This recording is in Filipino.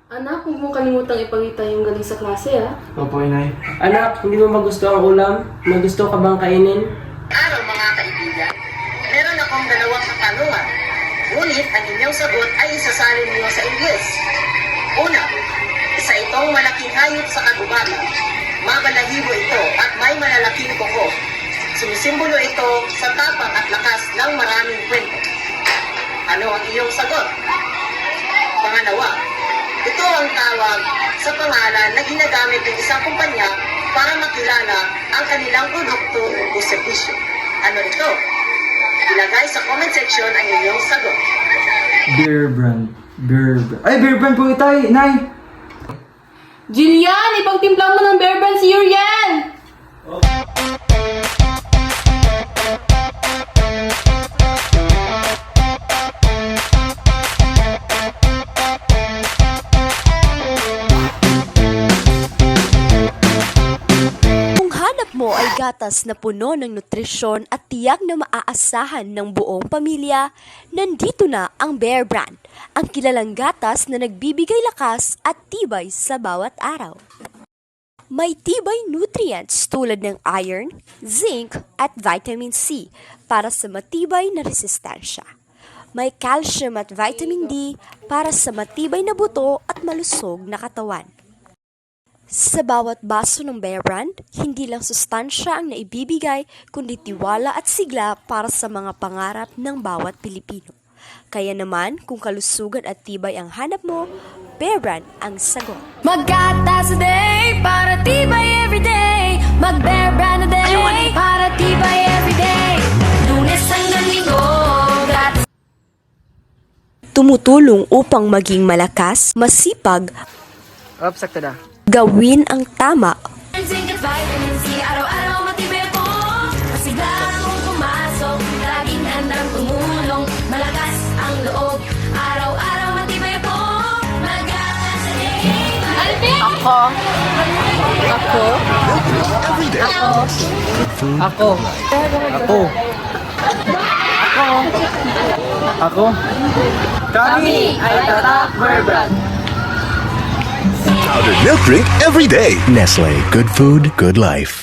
Anak, huwag mong kalimutang ipakita yung galing sa klase, ha? Opo, Inay. Anak, hindi mo magusto ang ulam? Nagusto ka bang kainin? Araw mga kaibigan, meron akong dalawang katanungan. Ngunit ang inyong sagot ay isasalin niyo sa Ingles. Una, isa itong malaking hayop sa kagubatan. Mabalahibo ito at may malalaking kuko. Sumisimbolo ito sa tapang at lakas ng maraming kwento. Ano ang iyong sagot? Pangalawa, ito ang tawag sa pangalan na ginagamit ng isang kumpanya para makilala ang kanilang produkto o serbisyo. Ano ito? Ilagay sa comment section ang inyong sagot. Beer brand. Ay, beer brand po itay, Nay! Jillian, ipagtimpla mo ng Bear Brand si Yurian! Kung hanap mo ay gatas na puno ng nutrisyon at tiyak na maaasahan ng buong pamilya, nandito na ang Bear Brand, ang kilalang gatas na nagbibigay lakas at tibay sa bawat araw. May tibay nutrients tulad ng iron, zinc at vitamin C para sa matibay na resistensya. May calcium at vitamin D para sa matibay na buto at malusog na katawan. Sa bawat baso ng Bear Brand, hindi lang sustansya ang naibibigay, kundi tiwala at sigla para sa mga pangarap ng bawat Pilipino. Kaya naman, kung kalusugan at tibay ang hanap mo, Bear Brand ang sagot. Maggatas a day para tibay everyday. Mag-Bear Brand a day para tibay everyday. Lunes hanggang Linggo, gatas. Tumutulong upang maging malakas, masipag, Oops, sakto na. gawin ang tama, Zinc at vitamin C, araw-araw matibay ako. Masigla akong pumasok, laging handang tumulong. Malakas ang loob, araw-araw matibay ako. Maggatas a day. Alvin! Ako. Kami ay tatak Beer Brand! Powdered milk drink every day. Nestle, good food, good life.